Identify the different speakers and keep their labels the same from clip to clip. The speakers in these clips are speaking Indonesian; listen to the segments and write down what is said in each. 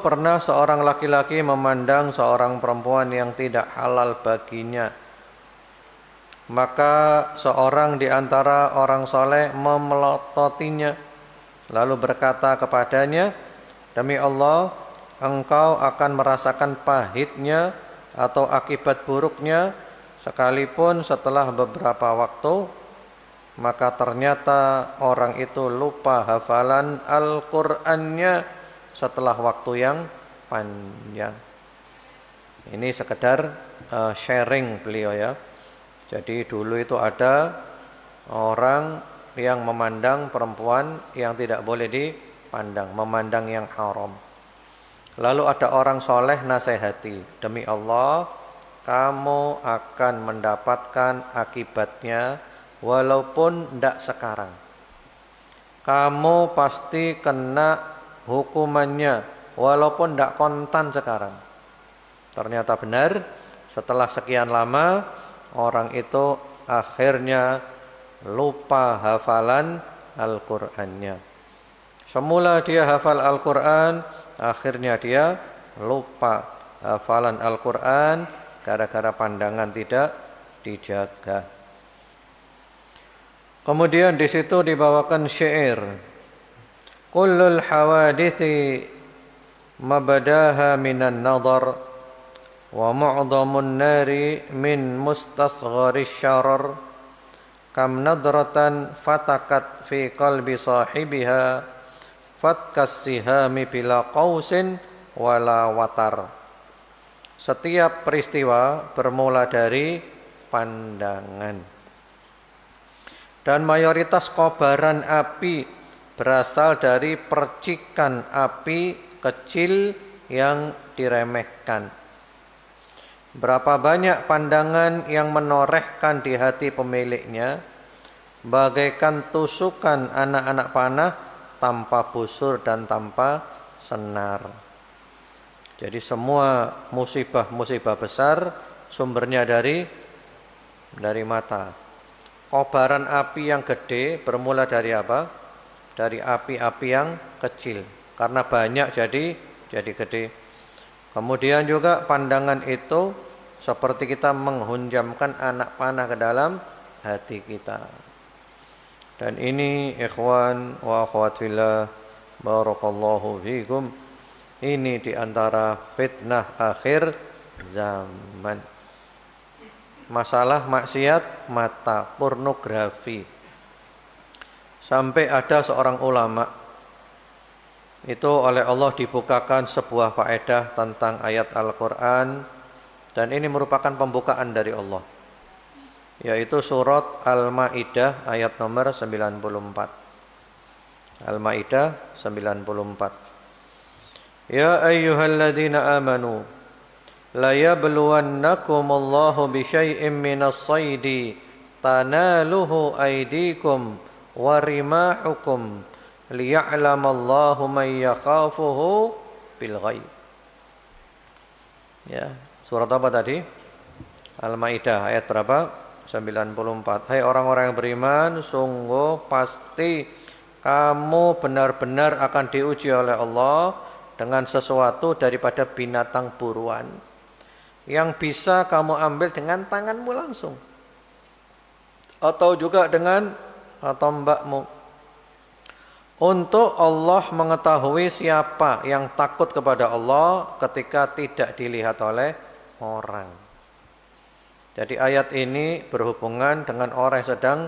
Speaker 1: Pernah seorang laki-laki memandang seorang perempuan yang tidak halal baginya. Maka seorang di antara orang soleh memelototinya, lalu berkata kepadanya, "Demi Allah, engkau akan merasakan pahitnya atau akibat buruknya sekalipun setelah beberapa waktu." Maka ternyata orang itu lupa hafalan Al-Qur'annya setelah waktu yang panjang. Ini sekedar sharing beliau ya. Jadi dulu itu ada orang yang memandang perempuan yang tidak boleh dipandang, memandang yang haram. Lalu ada orang soleh nasihati, "Demi Allah, kamu akan mendapatkan akibatnya walaupun tidak sekarang. Kamu pasti kena hukumannya walaupun tidak kontan sekarang." Ternyata benar, setelah sekian lama orang itu akhirnya lupa hafalan Al-Qur'annya. Semula dia hafal Al-Qur'an, akhirnya dia lupa hafalan Al-Qur'an gara-gara pandangan tidak dijaga. Kemudian di situ dibawakan syair, "Kullul hawadithi mabadaha minan nadar wa mu'dhamun nari min mustasgharis syarar kam nadratan fatakat fi qalbi sahibiha fatkas sihami bila qausin wala watar." Setiap peristiwa bermula dari pandangan, dan mayoritas kobaran api berasal dari percikan api kecil yang diremehkan. Berapa banyak pandangan yang menorehkan di hati pemiliknya, bagaikan tusukan anak-anak panah tanpa busur dan tanpa senar. Jadi semua musibah-musibah besar sumbernya dari mata. Kobaran api yang gede bermula dari apa? Dari api-api yang kecil. Karena banyak jadi gede. Kemudian juga pandangan itu seperti kita menghunjamkan anak panah ke dalam hati kita. Dan ini ikhwan wa akhwat fillah, barakallahu fikum, ini diantara fitnah akhir zaman. Masalah maksiat mata, pornografi. Sampai ada seorang ulama itu oleh Allah dibukakan sebuah faedah tentang ayat Al-Qur'an, dan ini merupakan pembukaan dari Allah, yaitu surat Al-Maidah ayat nomor 94. Al-Maidah 94. "Ya ayyuhalladzina amanu la yabluwannakumullahu bisyai'im minas saydi tanaluhu aydikum wa rimahukum liya'lamallahu man yakhafuhu bil ghaib." Ya, surat apa tadi? Al-Maidah ayat berapa? 94. "Hai orang-orang yang beriman, sungguh pasti kamu benar-benar akan diuji oleh Allah dengan sesuatu daripada binatang buruan yang bisa kamu ambil dengan tanganmu langsung, atau juga dengan tombakmu, untuk Allah mengetahui siapa yang takut kepada Allah ketika tidak dilihat oleh orang." Jadi ayat ini berhubungan dengan orang yang sedang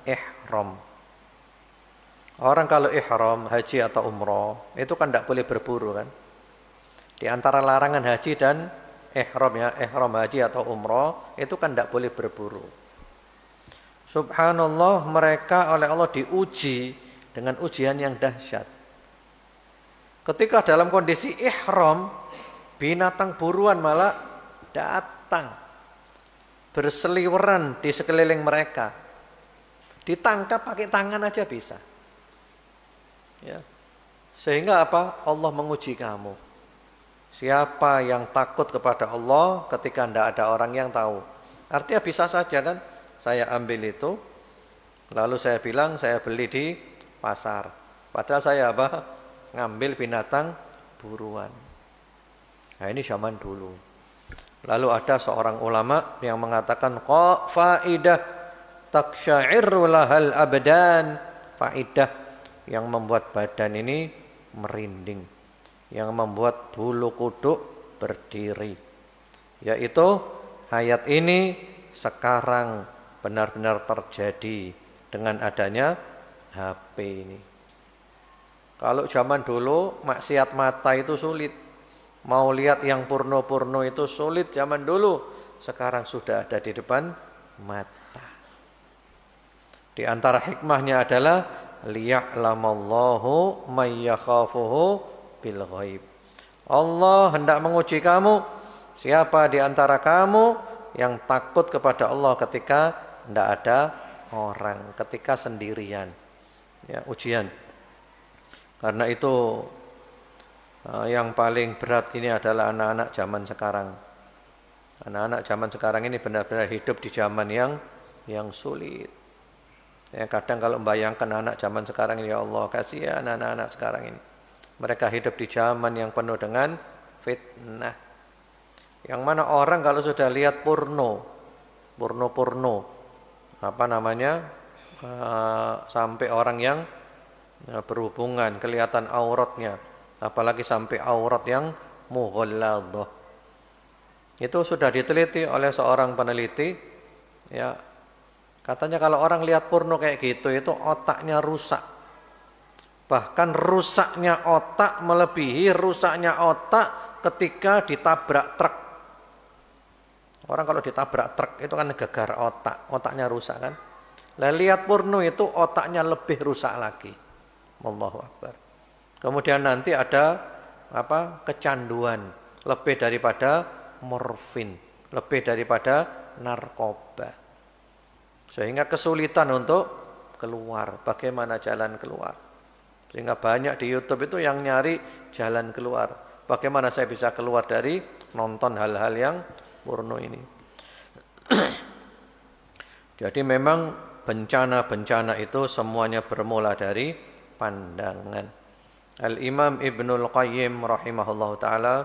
Speaker 1: ihram. Orang kalau ihram haji atau umroh itu kan tidak boleh berburu kan. Di antara larangan haji dan ihram ya, ihram haji atau umroh itu kan tidak boleh berburu. Subhanallah, mereka oleh Allah diuji dengan ujian yang dahsyat. Ketika dalam kondisi ihram, binatang buruan malah datang berseliweran di sekeliling mereka. Ditangkap pakai tangan aja bisa. Ya. Sehingga apa? Allah menguji kamu. Siapa yang takut kepada Allah ketika tidak ada orang yang tahu? Artinya bisa saja kan, saya ambil itu, lalu saya bilang saya beli di pasar. Padahal saya apa? Ngambil binatang buruan. Nah, ini zaman dulu. Lalu ada seorang ulama yang mengatakan faidah taksyairu lahal abdan, faidah yang membuat badan ini merinding, yang membuat bulu kuduk berdiri, yaitu ayat ini sekarang benar-benar terjadi dengan adanya HP ini. Kalau zaman dulu maksiat mata itu sulit, mau lihat yang porno-porno itu sulit zaman dulu, sekarang sudah ada di depan mata. Di antara hikmahnya adalah liya'lamallahu may yakhafuhu bil ghaib. Allah hendak menguji kamu, siapa di antara kamu yang takut kepada Allah ketika tidak ada orang, ketika sendirian. Ya, ujian. Karena itu yang paling berat ini adalah anak-anak zaman sekarang. Anak-anak zaman sekarang ini benar-benar hidup di zaman yang sulit. Ya, kadang kalau membayangkan anak zaman sekarang ini, ya Allah, kasihan anak-anak sekarang ini. Mereka hidup di zaman yang penuh dengan fitnah. Yang mana orang kalau sudah lihat porno, sampai orang yang berhubungan, kelihatan auratnya, apalagi sampai aurat yang mughalladhah. Itu sudah diteliti oleh seorang peneliti, ya. Katanya kalau orang lihat porno kayak gitu itu otaknya rusak. Bahkan rusaknya otak melebihi rusaknya otak ketika ditabrak truk. Orang kalau ditabrak truk itu kan gegar otaknya rusak kan. Lah lihat porno itu otaknya lebih rusak lagi. Allahu Akbar. Kemudian nanti ada kecanduan lebih daripada morfin, lebih daripada narkoba. Sehingga kesulitan untuk keluar. Bagaimana jalan keluar? Sehingga banyak di YouTube itu yang nyari jalan keluar. Bagaimana saya bisa keluar dari nonton hal-hal yang porno ini. Jadi memang bencana-bencana itu semuanya bermula dari pandangan. Al-Imam Ibnul Qayyim rahimahullahu ta'ala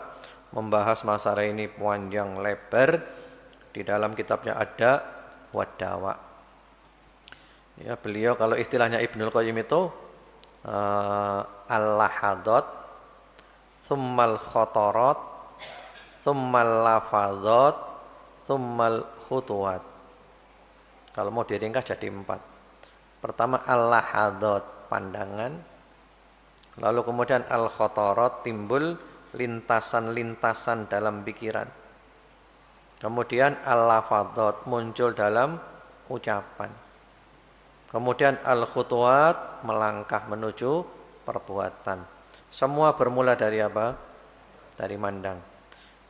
Speaker 1: membahas masalah ini panjang lebar di dalam kitabnya Ad-Da wad-Dawa. Ya, beliau kalau istilahnya Ibnul Qayyim itu al-lahadat, tsummal khotorat, tsummal lafadzat, tsummal khutuwat. Kalau mau diringkas jadi 4. Pertama al-lahadat, pandangan. Lalu kemudian al-khotorat, timbul lintasan-lintasan dalam pikiran. Kemudian al-lafadzat, muncul dalam ucapan. Kemudian al-khutuwat, melangkah menuju perbuatan. Semua bermula dari apa? Dari mandang.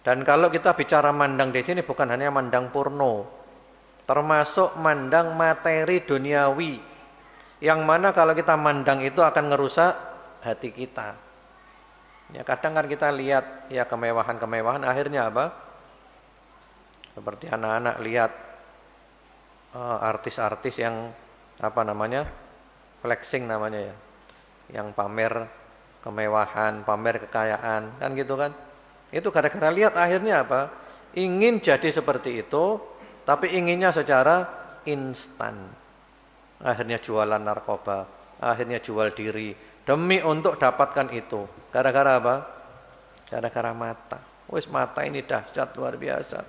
Speaker 1: Dan kalau kita bicara mandang di sini bukan hanya mandang porno, termasuk mandang materi duniawi, yang mana kalau kita mandang itu akan ngerusak hati kita. Ya, kadang kan kita lihat ya kemewahan-kemewahan, akhirnya apa? Seperti anak-anak lihat artis-artis yang flexing namanya ya, yang pamer kemewahan, pamer kekayaan, kan gitu kan. Itu gara-gara lihat akhirnya apa? Ingin jadi seperti itu, tapi inginnya secara instan. Akhirnya jualan narkoba, akhirnya jual diri demi untuk dapatkan itu. Gara-gara apa? Gara-gara mata. Wis mata ini dahsyat luar biasa.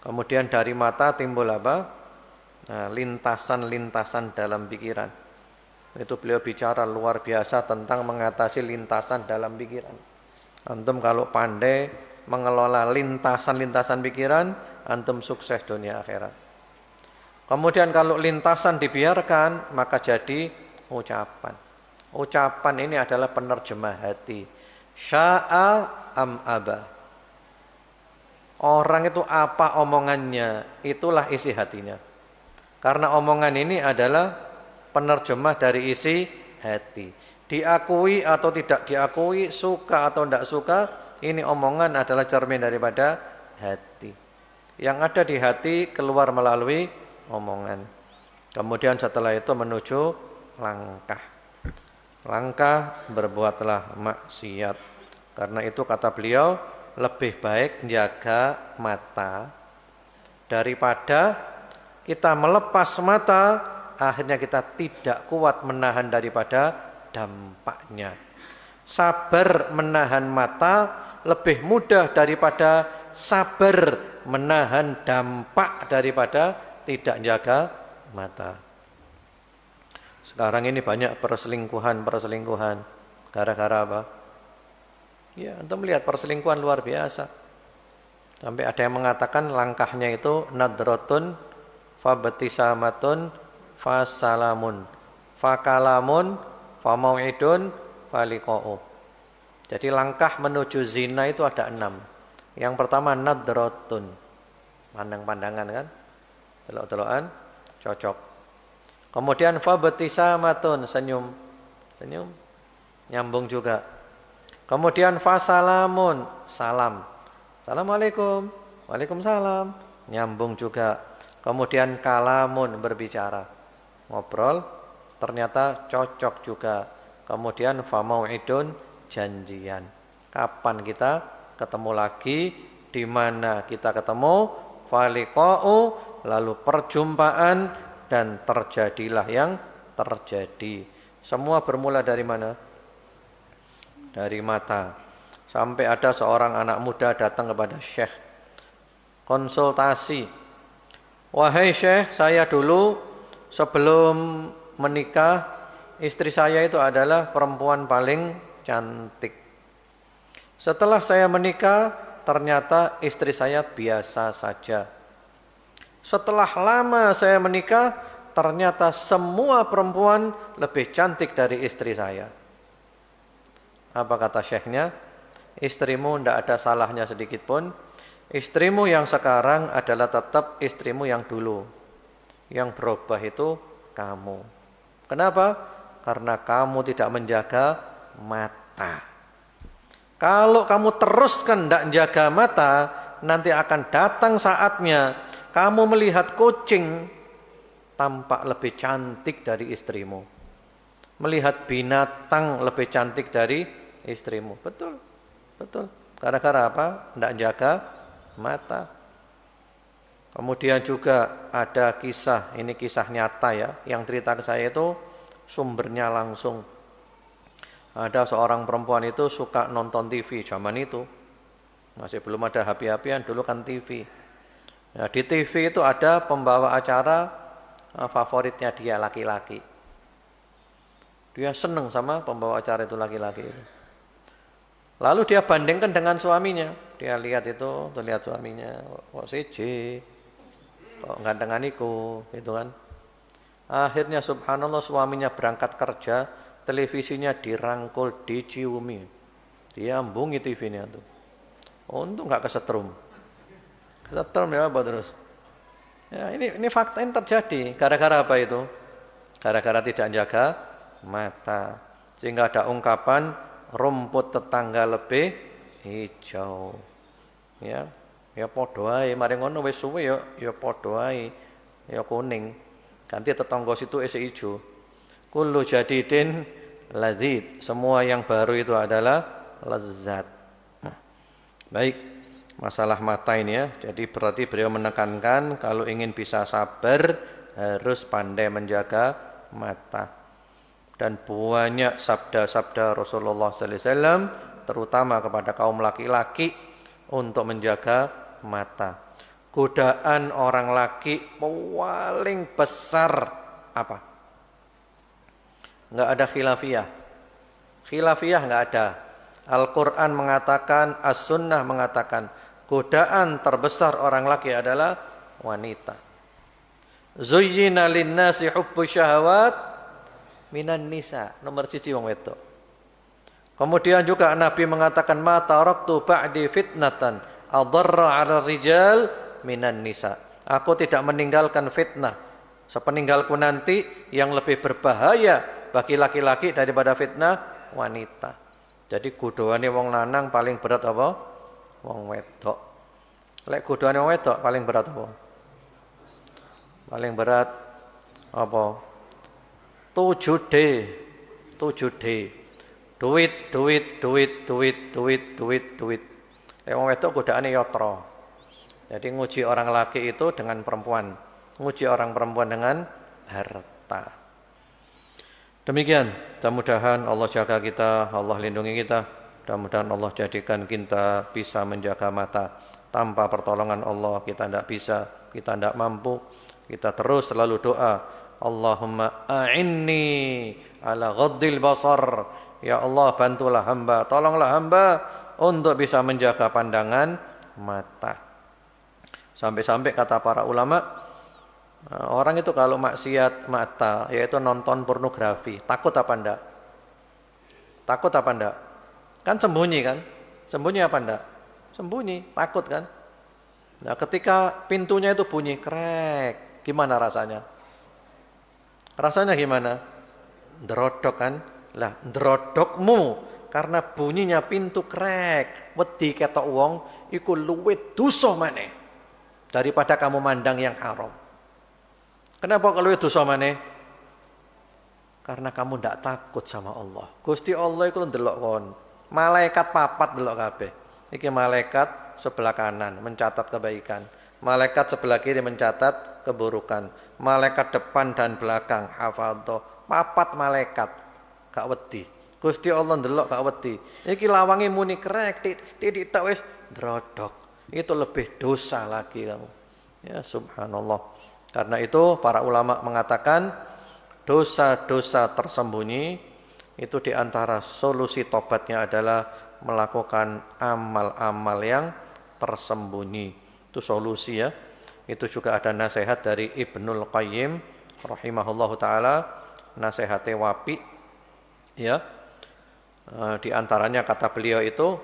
Speaker 1: Kemudian dari mata timbul apa? Nah, lintasan-lintasan dalam pikiran. Itu beliau bicara luar biasa tentang mengatasi lintasan dalam pikiran. Antum kalau pandai mengelola lintasan-lintasan pikiran, antum sukses dunia akhirat. Kemudian kalau lintasan dibiarkan, maka jadi ucapan. Ucapan ini adalah penerjemah hati. Sya'a am aba. Orang itu apa omongannya, itulah isi hatinya. Karena omongan ini adalah penerjemah dari isi hati. Diakui atau tidak diakui, suka atau tidak suka, ini omongan adalah cermin daripada hati. Yang ada di hati keluar melalui omongan. Kemudian setelah itu menuju langkah. Langkah berbuatlah maksiat. Karena itu kata beliau, lebih baik jaga mata daripada kita melepas mata, akhirnya kita tidak kuat menahan daripada dampaknya. Sabar menahan mata lebih mudah daripada sabar menahan dampak daripada tidak jaga mata. Sekarang ini banyak perselingkuhan. Gara-gara apa? Ya, antum melihat perselingkuhan luar biasa. Sampai ada yang mengatakan langkahnya itu nadratun fabtisamatun fasalamun fakalamun famau'idun faliqa'u. Jadi langkah menuju zina itu ada 6. Yang pertama nadratun, pandang-pandangan kan, telok-telokan, cocok. Kemudian fabtisamatun, senyum, nyambung juga. Kemudian fasalamun, salam, assalamualaikum, waalaikumsalam, nyambung juga. Kemudian kalamun, berbicara, ngobrol, ternyata cocok juga. Kemudian famau'idun, janjian. Kapan kita ketemu lagi, di mana kita ketemu, faliqa'u, lalu perjumpaan, dan terjadilah yang terjadi. Semua bermula dari mana? Dari mata. Sampai ada seorang anak muda datang kepada Syekh, konsultasi. Wahai Syekh, saya dulu sebelum menikah, istri saya itu adalah perempuan paling cantik. Setelah saya menikah, ternyata istri saya biasa saja. Setelah lama saya menikah, ternyata semua perempuan lebih cantik dari istri saya. Apa kata syekhnya? Istrimu tidak ada salahnya sedikit pun. Istrimu yang sekarang adalah tetap istrimu yang dulu. Yang berubah itu kamu. Kenapa? Karena kamu tidak menjaga mata. Kalau kamu teruskan tidak jaga mata, nanti akan datang saatnya kamu melihat kucing tampak lebih cantik dari istrimu. Melihat binatang lebih cantik dari istrimu. Betul. Gara-gara apa? Tidak jaga mata. Kemudian juga ada kisah, ini kisah nyata ya, yang cerita ke saya itu sumbernya langsung. Ada seorang perempuan itu suka nonton TV zaman itu. Masih belum ada HP-HPan, dulu kan TV. Nah, di TV itu ada pembawa acara favoritnya dia laki-laki. Dia seneng sama pembawa acara itu laki-laki itu. Lalu dia bandingkan dengan suaminya. Dia lihat itu, tuh lihat suaminya, kok siji, kok gantengan iku, gitu kan. Akhirnya subhanallah suaminya berangkat kerja, televisinya dirangkul, diciumi, diambungi TV-nya tuh. Untung nggak kesetrum. Kesetrum ya apa terus? Ya ini fakta yang terjadi. Gara-gara apa itu? Gara-gara tidak jaga mata. Sehingga ada ungkapan rumput tetangga lebih hijau. Ya padha ae, mari ngono wis suwe ya padha ae. Ya kuning. Ganti tetangga situ isih ijo. Kullu jadidin ladzid. Semua yang baru itu adalah lezat. Baik, masalah mata ini ya. Jadi berarti beliau menekankan kalau ingin bisa sabar harus pandai menjaga mata. Dan banyak sabda-sabda Rasulullah sallallahu alaihi wasallam terutama kepada kaum laki-laki untuk menjaga mata. Godaan orang laki paling besar apa? Enggak ada khilafiyah. Khilafiyah enggak ada. Al-Quran mengatakan, As-Sunnah mengatakan, godaan terbesar orang laki adalah wanita. Zuyyina linnasi hubbu syahawat minan nisa. Nomor 1 wong wedok. Kemudian juga Nabi mengatakan, ma taraktu ba'di fitnatan adarra 'ala rijal minan nisa. Aku tidak meninggalkan fitnah sepeninggalku nanti yang lebih berbahaya bagi laki-laki daripada fitnah wanita. Jadi godhoane wong lanang paling berat apa? Wong wedok. Lek godhoane wong wedok paling berat apa? Paling berat apa? 7D. 7D. Duit. Wong wedok godaane yatra. Jadi nguji orang laki itu dengan perempuan, nguji orang perempuan dengan harta. Demikian, mudah-mudahan Allah jaga kita, Allah lindungi kita. Mudah-mudahan Allah jadikan kita bisa menjaga mata. Tanpa pertolongan Allah kita tidak bisa, kita tidak mampu. Kita terus selalu doa, Allahumma a'inni ala ghaddil basar. Ya Allah, bantulah hamba, tolonglah hamba untuk bisa menjaga pandangan mata. Sampai-sampai kata para ulama, orang itu kalau maksiat mata, yaitu nonton pornografi, takut apa enggak? Takut apa enggak? Kan sembunyi kan? Sembunyi apa enggak? Sembunyi, takut kan? Nah, ketika pintunya itu bunyi krek, gimana rasanya? Rasanya gimana? Drodok kan? Lah, drodokmu karena bunyinya pintu krek, wedi ketok wong, iku luwih dosa maneh daripada kamu mandang yang haram. Kenapa kalau itu dosa maneh? Karena kamu ndak takut sama Allah. Gusti Allah iku ndelok kon. Malaikat papat ndelok kabeh. Iki malaikat sebelah kanan mencatat kebaikan. Malaikat sebelah kiri mencatat keburukan. Malaikat depan dan belakang hafadho. Papat malaikat gak wedi. Gusti Allah ndelok gak wedi. Iki lawange muni krek titik tak wis drodok. Itu lebih dosa lagi kamu. Ya subhanallah. Karena itu para ulama mengatakan dosa-dosa tersembunyi itu diantara solusi tobatnya adalah melakukan amal-amal yang tersembunyi. Itu solusi ya. Itu juga ada nasihat dari Ibnul Qayyim rahimahullahu taala, nasihatnya wapi ya. Di antaranya kata beliau itu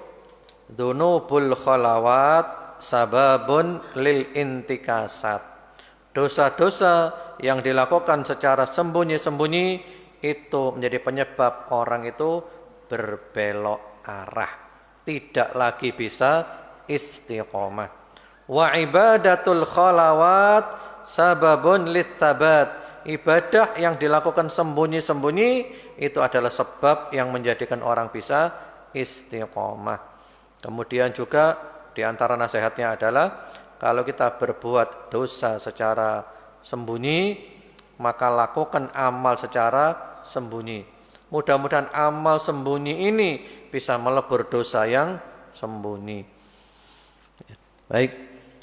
Speaker 1: dzunubul khalawat sababun lil intikasat. Dosa-dosa yang dilakukan secara sembunyi-sembunyi itu menjadi penyebab orang itu berbelok arah, tidak lagi bisa istiqomah. Wa ibadatul khalawat sababun litsabat. Ibadah yang dilakukan sembunyi-sembunyi itu adalah sebab yang menjadikan orang bisa istiqomah. Kemudian juga di antara nasihatnya adalah kalau kita berbuat dosa secara sembunyi, maka lakukan amal secara sembunyi. Mudah-mudahan amal sembunyi ini bisa melebur dosa yang sembunyi. Baik,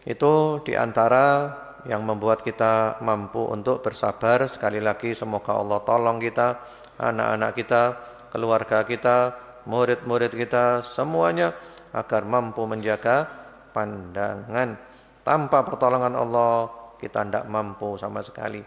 Speaker 1: itu di antara yang membuat kita mampu untuk bersabar. Sekali lagi semoga Allah tolong kita, anak-anak kita, keluarga kita, murid-murid kita, semuanya agar mampu menjaga pandangan. Tanpa pertolongan Allah kita tidak mampu sama sekali.